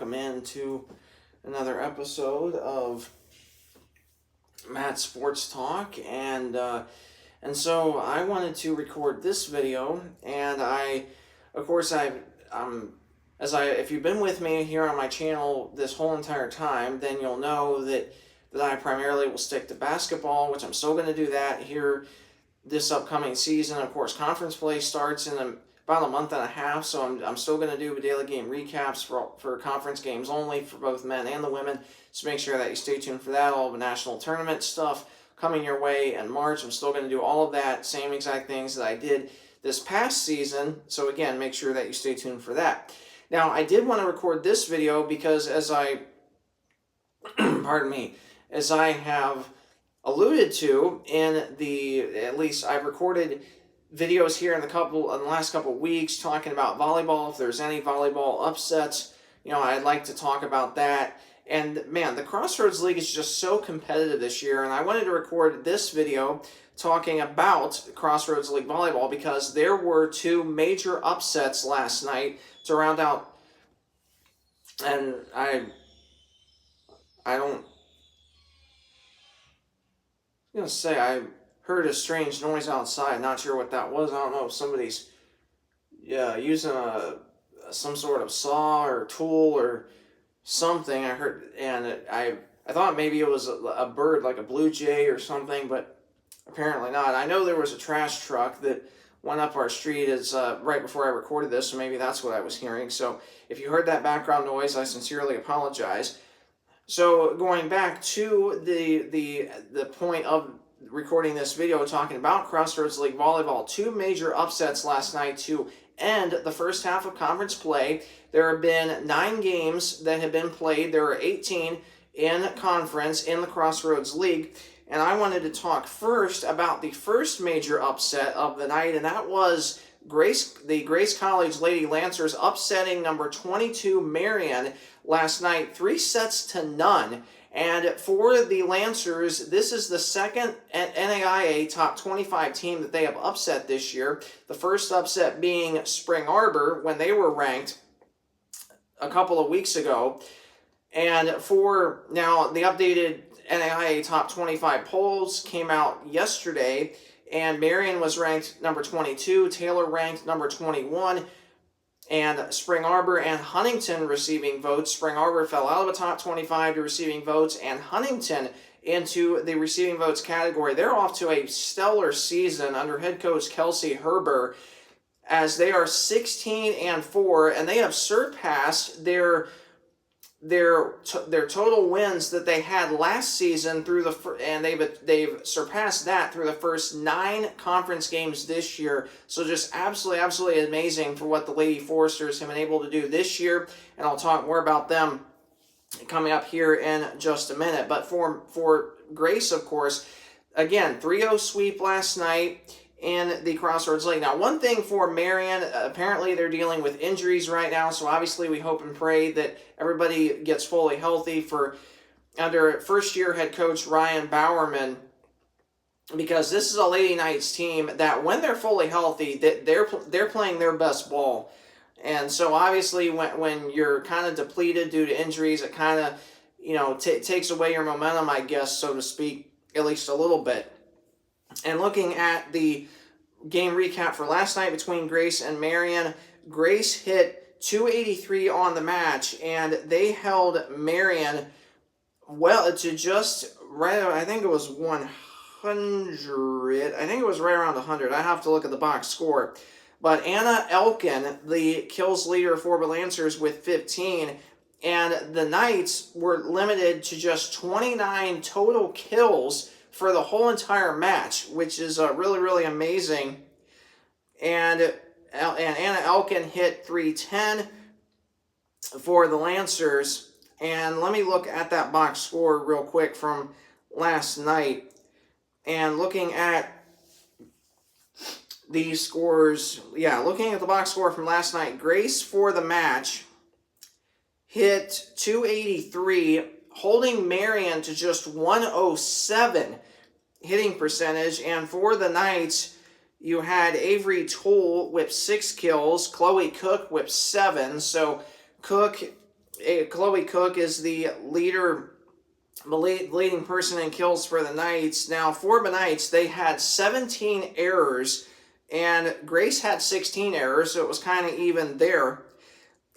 welcome into another episode of Matt Sports Talk, and so I wanted to record this video, and if you've been with me here on my channel this whole entire time, then you'll know that I primarily will stick to basketball, which I'm still going to do that here this upcoming season. Of course, conference play starts in about a month and a half, so I'm still going to do daily game recaps for conference games only for both men and the women. So make sure that you stay tuned for that. All the national tournament stuff coming your way in March. I'm still going to do all of that, same exact things that I did this past season. So again, make sure that you stay tuned for that. Now, I did want to record this video because as I have alluded to at least I've recorded videos here in the last couple of weeks talking about volleyball. If there's any volleyball upsets, I'd like to talk about that. And man, the Crossroads League is just so competitive this year, and I wanted to record this video talking about Crossroads League volleyball because there were two major upsets last night to round out. And I heard a strange noise outside. Not sure what that was. I don't know if somebody's using some sort of saw or tool or something. I heard, and I thought maybe it was a bird, like a blue jay or something, but apparently not. I know there was a trash truck that went up our street right before I recorded this, so maybe that's what I was hearing. So if you heard that background noise, I sincerely apologize. So going back to the point of recording this video talking about Crossroads League volleyball, two major upsets last night to end the first half of conference play. There have been 9 games that have been played. There are 18 in conference in the Crossroads League. And I wanted to talk first about the first major upset of the night, and that was the Grace College Lady Lancers upsetting number 22 Marion last night, 3-0. And for the Lancers, this is the second NAIA top 25 team that they have upset this year. The first upset being Spring Arbor when they were ranked a couple of weeks ago. And for now, the updated NAIA top 25 polls came out yesterday, and Marion was ranked number 22, Taylor ranked number 21, and Spring Arbor and Huntington receiving votes. Spring Arbor fell out of the top 25 to receiving votes, and Huntington into the receiving votes category. They're off to a stellar season under head coach Kelsey Herber, as they are 16-4, and they have surpassed their total wins that they had last season and they've surpassed that through the first 9 conference games this year. So just absolutely amazing for what the Lady Foresters have been able to do this year, and I'll talk more about them coming up here in just a minute. But for Grace, of course, again, 3-0 sweep last night in the Crossroads League. Now, one thing for Marion, apparently they're dealing with injuries right now, so obviously we hope and pray that everybody gets fully healthy under first-year head coach Ryan Bowerman, because this is a Lady Knights team that when they're fully healthy, they're playing their best ball. And so obviously when you're kind of depleted due to injuries, it kind of takes away your momentum, I guess, so to speak, at least a little bit. And looking at the game recap for last night between Grace and Marion, Grace hit 283 on the match, and they held Marion to just right, I think it was 100. I think it was right around 100. I have to look at the box score. But Anna Elkin, the kills leader for the Lancers, with 15, and the Knights were limited to just 29 total kills for the whole entire match, which is really amazing. And Anna Elkin hit 310 for the Lancers. And let me look at that box score real quick from last night. And looking at the scores, looking at the box score from last night, Grace for the match hit 283, holding Marion to just 107 hitting percentage. And for the Knights, you had Avery Toole with 6 kills, Chloe Cook with 7. So Cook Chloe Cook is the leading person in kills for the Knights. Now, for the Knights, they had 17 errors, and Grace had 16 errors, so it was kind of even there.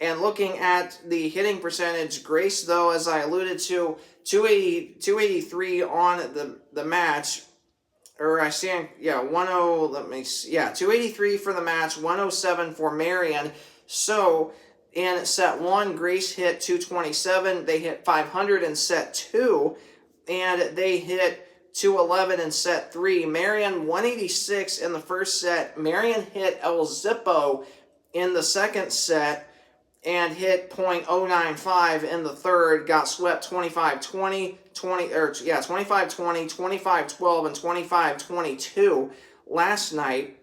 And looking at the hitting percentage, Grace, though, as I alluded to, 283 on the match. Or I stand, 283 for the match, 107 for Marion. So in set 1, Grace hit 227, they hit 500 in set 2, and they hit 211 in set 3. Marion 186 in the first set. Marion hit El Zippo in the second set and hit .095 in the third, got swept 25-20, 25-20, 25-12, and 25-22 last night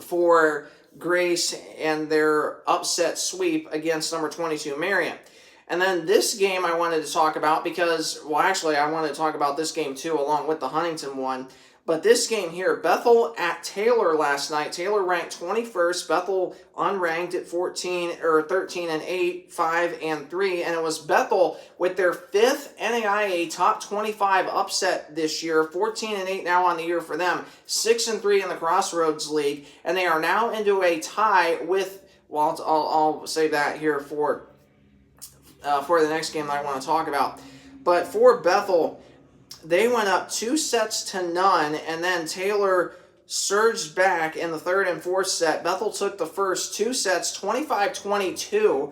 for Grace and their upset sweep against number 22 Marion. And then this game I wanted to talk about because, well, actually I wanted to talk about this game too along with the Huntington one. But this game here, Bethel at Taylor last night. Taylor ranked 21st. Bethel unranked at 13-8, 5-3, and it was Bethel with their 5th NAIA top 25 upset this year. 14-8 now on the year for them. 6-3 in the Crossroads League, and they are now into a tie with. Well, I'll save that here for the next game that I want to talk about. But for Bethel, they went up 2-0, and then Taylor surged back in the third and fourth set. Bethel took the first 2 sets, 25-22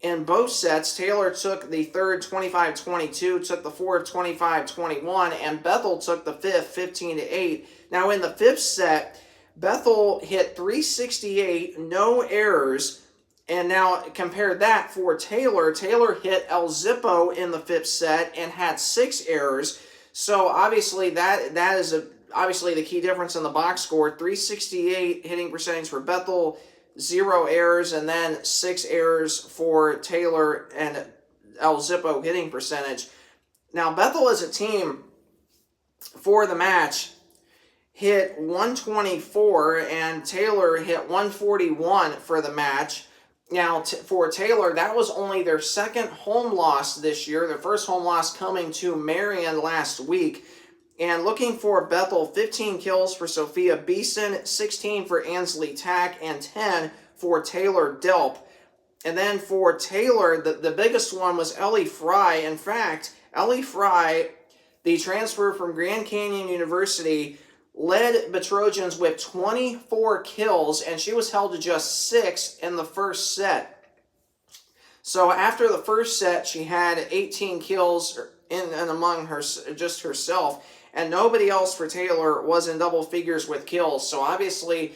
in both sets. Taylor took the third, 25-22, took the fourth, 25-21, and Bethel took the fifth, 15-8. Now in the fifth set, Bethel hit 368, no errors. And now compare that for Taylor. Taylor hit El Zippo in the fifth set and had 6 errors. So obviously that is obviously the key difference in the box score. 368 hitting percentage for Bethel, 0 errors, and then 6 errors for Taylor and El Zippo hitting percentage. Now Bethel as a team for the match hit 124 and Taylor hit 141 for the match. Now, for Taylor, that was only their second home loss this year. Their first home loss coming to Marion last week. And looking for Bethel, 15 kills for Sophia Beeson, 16 for Ansley Tack, and 10 for Taylor Delp. And then for Taylor, the biggest one was Ellie Fry. In fact, Ellie Fry, the transfer from Grand Canyon University, led the Trojans with 24 kills, and she was held to just 6 in the first set. So after the first set, she had 18 kills in and among her, just herself, and nobody else for Taylor was in double figures with kills. So obviously,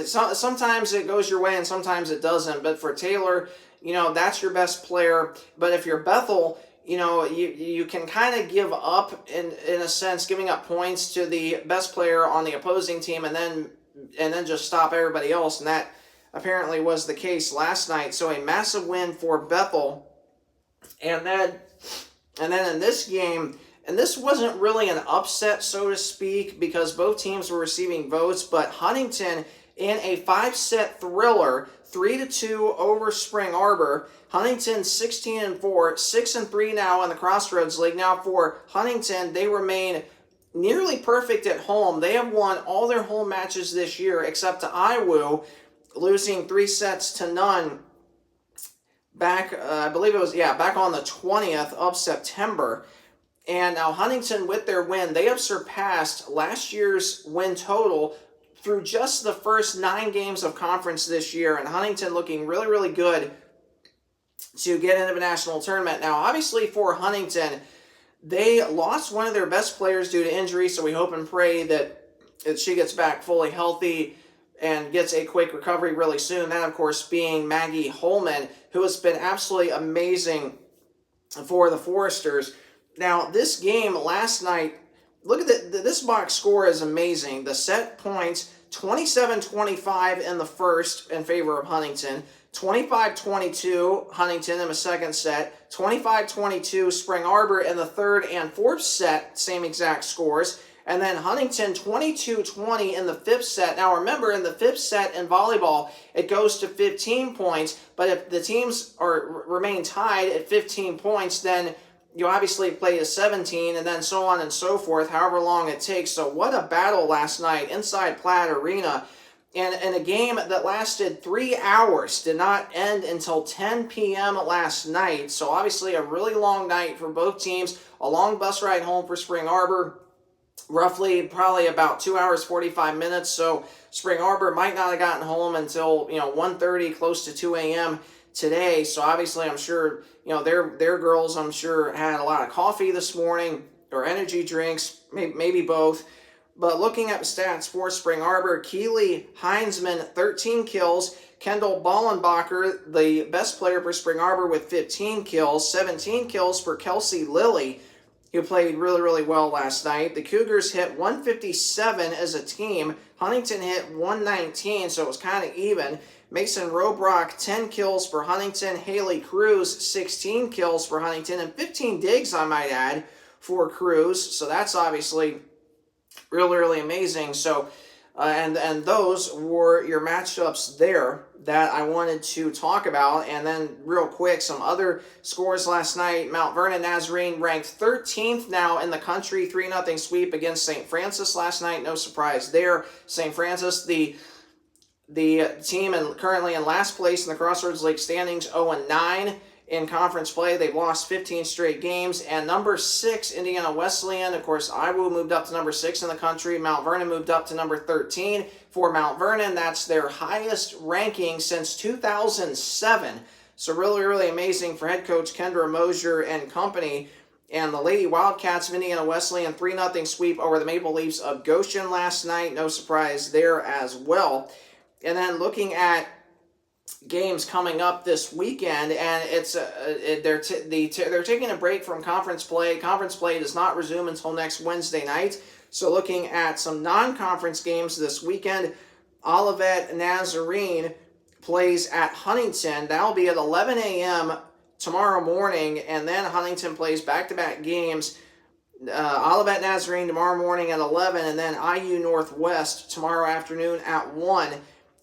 sometimes it goes your way and sometimes it doesn't. But for Taylor, that's your best player. But if you're Bethel, you can kind of give up in a sense, giving up points to the best player on the opposing team and then just stop everybody else, and that apparently was the case last night. So a massive win for Bethel. And then in this game, and this wasn't really an upset, so to speak, because both teams were receiving votes, but Huntington in a 5-set thriller, 3-2 over Spring Arbor. Huntington 16-4, 6-3 now in the Crossroads League. Now for Huntington, they remain nearly perfect at home. They have won all their home matches this year except to IWU, losing 3-0 back, I believe it was, back on the 20th of September. And now Huntington, with their win, they have surpassed last year's win total through just the first 9 games of conference this year. And Huntington looking really, really good to get into the national tournament. Now, obviously for Huntington, they lost one of their best players due to injury, so we hope and pray that she gets back fully healthy and gets a quick recovery really soon. That, of course, being Maggie Holman, who has been absolutely amazing for the Foresters. Now, this game last night, look at this box score is amazing. The set points, 27-25 in the first in favor of Huntington, 25-22 Huntington in the second set, 25-22 Spring Arbor in the third and fourth set, same exact scores. And then Huntington 22-20 in the fifth set. Now remember, in the fifth set in volleyball, it goes to 15 points. But if the teams remain tied at 15 points, then you obviously play to 17, and then so on and so forth, however long it takes. So what a battle last night inside Platt Arena. And a game that lasted 3 hours, did not end until 10 p.m. last night. So obviously a really long night for both teams. A long bus ride home for Spring Arbor, roughly probably about 2 hours, 45 minutes. So Spring Arbor might not have gotten home until 1:30, close to 2 a.m. today. So obviously I'm sure their girls, I'm sure, had a lot of coffee this morning or energy drinks, maybe both. But looking at the stats for Spring Arbor, Keely Heinzman, 13 kills. Kendall Ballenbacher, the best player for Spring Arbor, with 15 kills. 17 kills for Kelsey Lilly, who played really, really well last night. The Cougars hit 157 as a team. Huntington hit 119, so it was kind of even. Mason Robrock, 10 kills for Huntington. Haley Cruz, 16 kills for Huntington. And 15 digs, I might add, for Cruz. So that's obviously really, really amazing. So, and those were your matchups there that I wanted to talk about. And then real quick, some other scores last night. Mount Vernon Nazarene ranked 13th now in the country, 3-0 sweep against St. Francis last night. No surprise there. St. Francis, the team currently in last place in the Crossroads League standings, 0-9 in conference play. They've lost 15 straight games. And number 6, Indiana Wesleyan. Of course, Iowa moved up to number 6 in the country. Mount Vernon moved up to number 13. For Mount Vernon, that's their highest ranking since 2007. So really, really amazing for head coach Kendra Mosier and company. And the Lady Wildcats of Indiana Wesleyan, 3-0 sweep over the Maple Leafs of Goshen last night. No surprise there as well. And then looking at games coming up this weekend, and they're taking a break from conference play. Conference play does not resume until next Wednesday night. So looking at some non-conference games this weekend, Olivet Nazarene plays at Huntington. That'll be at 11 a.m. tomorrow morning, and then Huntington plays back-to-back games. Olivet Nazarene tomorrow morning at 11, and then IU Northwest tomorrow afternoon at 1.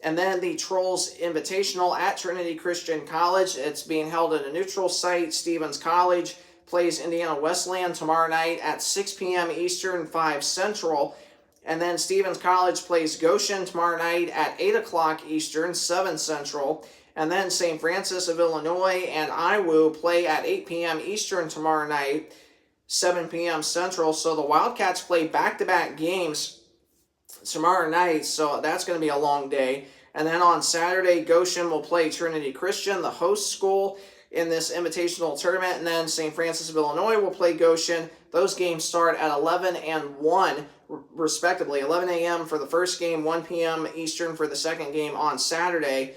And then the Trolls Invitational at Trinity Christian College. It's being held at a neutral site. Stevens College plays Indiana Wesleyan tomorrow night at 6 p.m. Eastern, 5 Central. And then Stevens College plays Goshen tomorrow night at 8 o'clock Eastern, 7 Central. And then St. Francis of Illinois and IWU play at 8 p.m. Eastern tomorrow night, 7 p.m. Central. So the Wildcats play back-to-back games tomorrow night, so that's going to be a long day. And then on Saturday, Goshen will play Trinity Christian, the host school, in this invitational tournament. And then St. Francis of Illinois will play Goshen. Those games start at 11 and 1, respectively. 11 a.m. for the first game, 1 p.m. Eastern for the second game on Saturday.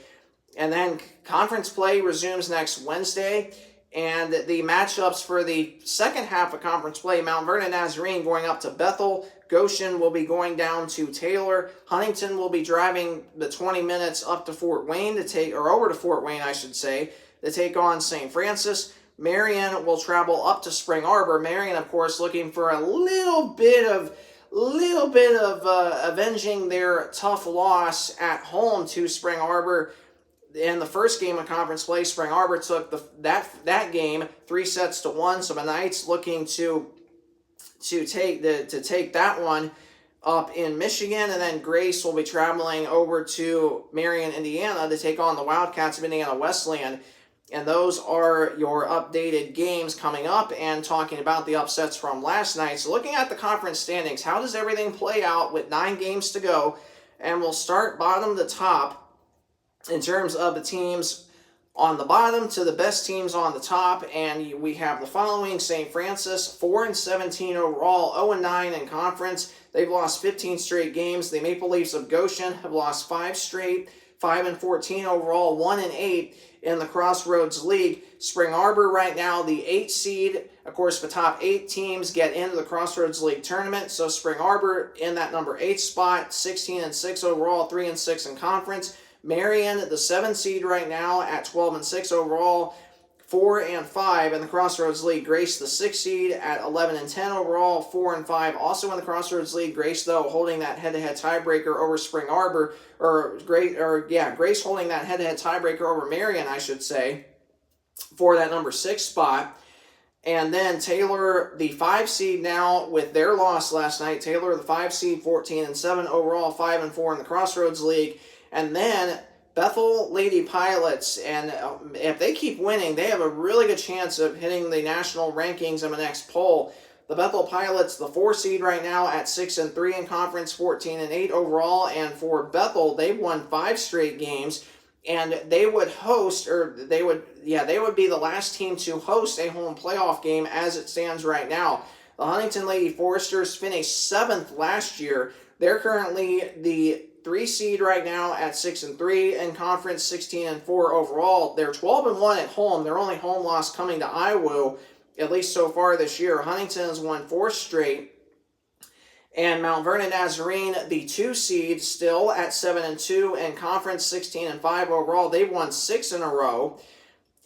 And then conference play resumes next Wednesday. And the matchups for the second half of conference play, Mount Vernon Nazarene going up to Bethel. Goshen will be going down to Taylor. Huntington will be driving the 20 minutes up to Fort Wayne over to Fort Wayne, I should say, to take on St. Francis. Marion will travel up to Spring Arbor. Marion, of course, looking for a little bit of avenging their tough loss at home to Spring Arbor. In the first game of conference play, Spring Arbor took that game 3-1. So the Knights looking to take that one up in Michigan, and then Grace will be traveling over to Marion, Indiana, to take on the Wildcats of Indiana Wesleyan. And those are your updated games coming up, and talking about the upsets from last night. So looking at the conference standings, how does everything play out with 9 games to go? And we'll start bottom to top in terms of the teams on the bottom to the best teams on the top. And we have the following: St. Francis, 4-17 overall, 0-9 in conference. They've lost 15 straight games. The Maple Leafs of Goshen have lost 5 straight, 5-14 overall, 1-8 in the Crossroads League. Spring Arbor right now, the 8th seed. Of course, the top 8 teams get into the Crossroads League tournament. So Spring Arbor in that number 8 spot, 16-6 overall, 3-6 in conference. Marion, the 7th seed right now at 12-6 overall, 4 and 5 in the Crossroads League. Grace, the 6th seed at 11 and 10 overall, 4 and 5. Also in the Crossroads League, Grace, though, holding that head-to-head tiebreaker over Spring Arbor, Grace holding that head-to-head tiebreaker over Marion, I should say, for that number 6 spot. And then Taylor, the 5 seed now, with their loss last night. Taylor, the 5 seed, 14 and 7 overall, 5 and 4 in the Crossroads League. And then Bethel Lady Pilots, and if they keep winning, they have a really good chance of hitting the national rankings in the next poll. The Bethel Pilots, the 4 seed right now at 6 and 3 in conference, 14 and 8 overall. And for Bethel, they've won 5 straight games. And they would host, they would be the last team to host a home playoff game as it stands right now. The Huntington Lady Foresters finished 7th last year. They're currently the 3 seed right now at 6 and 3 in conference, 16 and 4 overall. They're 12 and 1 at home. Their only home loss coming to Iowa, at least so far this year. Huntington has won 4 straight. And Mount Vernon Nazarene, the 2 seed, still at 7 and 2 in conference, 16 and 5 overall. They've won 6 in a row.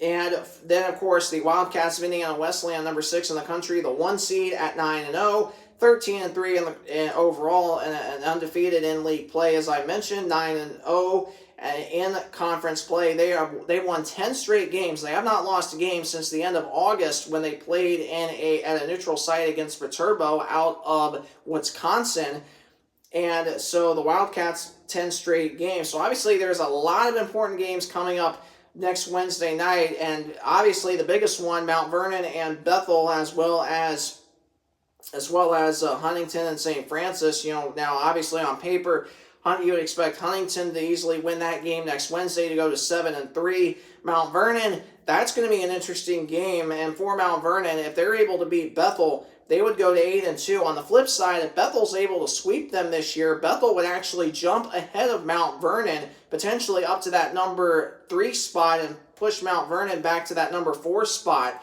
And then, of course, the Wildcats of Indiana Wesleyan, number 6 in the country, the 1 seed at 9 and 0, 13 and 3 in overall, and undefeated in league play, as I mentioned, 9 and 0 in conference play. They won 10 straight games. They have not lost a game since the end of August when they played at a neutral site against Viterbo out of Wisconsin. And so the Wildcats, 10 straight games. So obviously there's a lot of important games coming up next Wednesday night, and obviously the biggest one, Mount Vernon and Bethel, as well as Huntington and St. Francis. Now obviously on paper, you would expect Huntington to easily win that game next Wednesday to go to 7 and 3. Mount Vernon, that's going to be an interesting game. And for Mount Vernon, if they're able to beat Bethel, they would go to 8 and 2. On the flip side, if Bethel's able to sweep them this year, Bethel would actually jump ahead of Mount Vernon, potentially up to that number 3 spot, and push Mount Vernon back to that number 4 spot.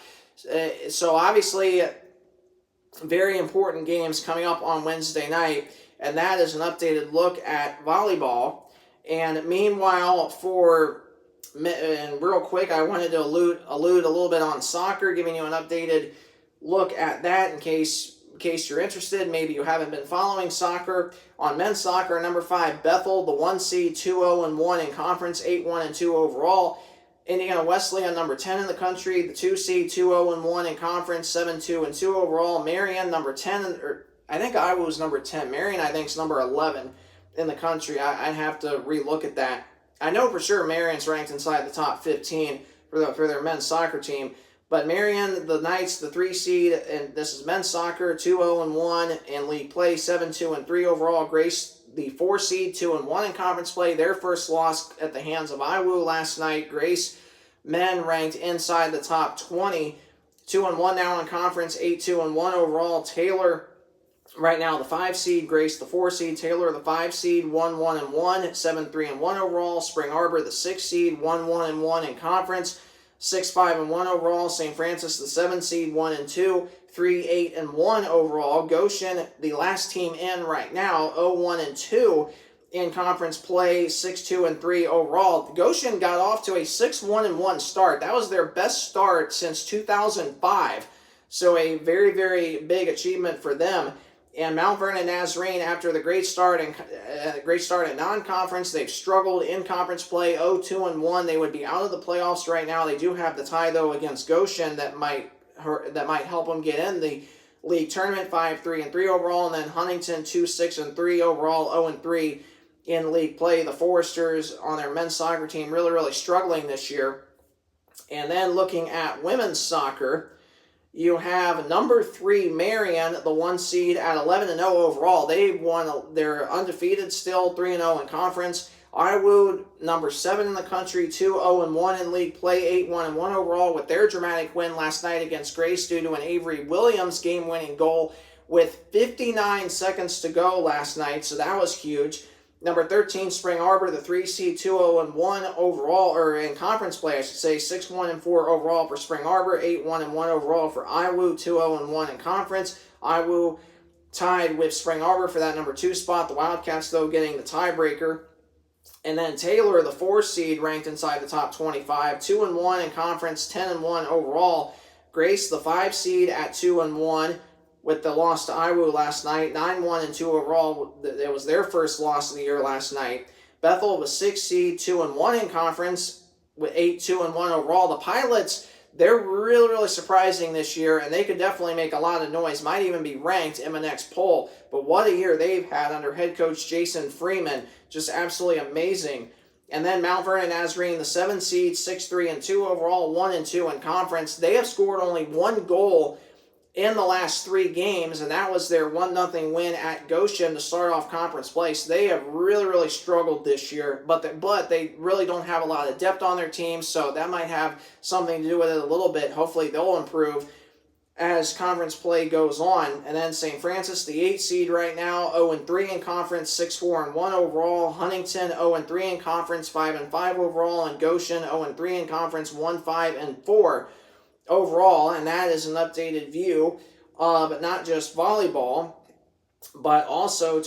So obviously, very important games coming up on Wednesday night. And that is an updated look at volleyball. And meanwhile, and real quick, I wanted to allude a little bit on soccer, giving you an updated look at that in case you're interested. Maybe you haven't been following soccer. On men's soccer, number 5, Bethel, the 1 seed, 2-0 and 1 in conference, 8-1 and 2 overall. Indiana Wesleyan, number 10 in the country, the 2 seed, 2-0 and 1 in conference, 7-2 and 2 overall. Marion, number 10, I think Iowa was number 10. Marion, I think, is number 11 in the country. I'd have to relook at that. I know for sure Marion's ranked inside the top 15 for their men's soccer team. But Marion, the Knights, the 3 seed, and this is men's soccer, 2-0 and 1 in league play, 7-2 and 3 overall. Grace, the 4 seed, 2 and 1 in conference play. Their first loss at the hands of Iowa last night. Grace, men ranked inside the top 20, 2 and 1 now in conference, 8-2 and 1 overall. Taylor, right now the 5 seed, Grace the 4 seed, Taylor the 5 seed, 1-1 and 1, 7-3 and 1 overall. Spring Arbor the 6 seed, 1-1 and 1 in conference, 6-5 and 1 overall. St. Francis the 7 seed, 1 and 2, 3-8 and 1 overall. Goshen, the last team in right now, 0-1 and 2 in conference play, 6-2 and 3 overall. Goshen got off to a 6-1 and 1 start. That was their best start since 2005. So a very, very big achievement for them. And Mount Vernon Nazarene, after the great start in non-conference, they've struggled in conference play, 0-2 and 1. They would be out of the playoffs right now. They do have the tie though against Goshen that might help them get in the league tournament, 5-3 and 3 overall. And then Huntington 2-6 and 3 overall, 0 and 3 in league play. The Foresters on their men's soccer team really struggling this year. And then looking at women's soccer, you have number 3 Marion, the 1 seed at 11 and 0 overall. They're undefeated still, 3 and 0 in conference. Iowa, number 7 in the country, 2-0 and 1 in league play, 8-1 and 1 overall, with their dramatic win last night against Grace due to an Avery Williams game-winning goal with 59 seconds to go last night. So that was huge. Number 13, Spring Arbor, the 3 seed, 2-0 and 1 overall, or in conference play, I should say, 6-1 and 4 overall for Spring Arbor, 8-1 and 1 overall for Iowa, 2-0 and 1 in conference. Iowa tied with Spring Arbor for that number 2 spot. The Wildcats, though, getting the tiebreaker. And then Taylor, the 4 seed, ranked inside the top 25, 2-1 in conference, 10-1 overall. Grace, the 5 seed, at 2-1 with the loss to Iwu last night, 9-1-2 overall. It was their first loss of the year last night. Bethel, the 6 seed, 2-1 in conference with 8-2-1 overall. The Pilots, they're really, really surprising this year, and they could definitely make a lot of noise. Might even be ranked in the next poll. But what a year they've had under head coach Jason Freeman. Just absolutely amazing. And then Mount Vernon Nazarene, the 7 seed, 6-3-2 overall, 1-2 in conference. They have scored only 1 goal in the last 3 games, and that was their 1-0 win at Goshen to start off conference play. So they have really, really struggled this year, but they really don't have a lot of depth on their team, so that might have something to do with it a little bit. Hopefully they'll improve as conference play goes on. And then St. Francis, the 8 seed right now, 0-3 in conference, 6-4-1 overall. Huntington, 0-3 in conference, 5-5 overall. And Goshen, 0-3 in conference, 1-5-4 overall. And that is an updated view of not just volleyball, but also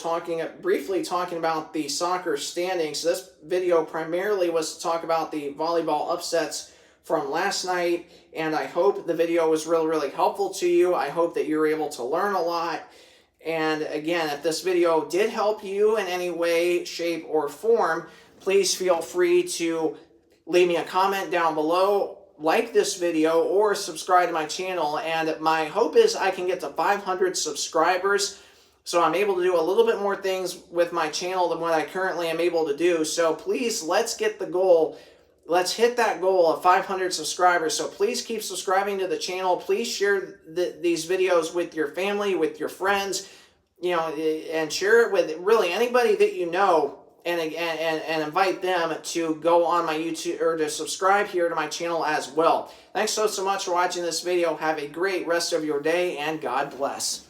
briefly talking about the soccer standings. So this video primarily was to talk about the volleyball upsets from last night, and I hope the video was really, really helpful to you. I hope that you're able to learn a lot. And again, if this video did help you in any way, shape, or form, please feel free to leave me a comment down below, like this video, or subscribe to my channel. And my hope is I can get to 500 subscribers, so I'm able to do a little bit more things with my channel than what I currently am able to do. So please, let's get the goal. Let's hit that goal of 500 subscribers. So please keep subscribing to the channel. Please share these videos with your family, with your friends, and share it with really anybody that you know, and invite them to go on my YouTube or to subscribe here to my channel as well. Thanks so much for watching this video. Have a great rest of your day, and God bless.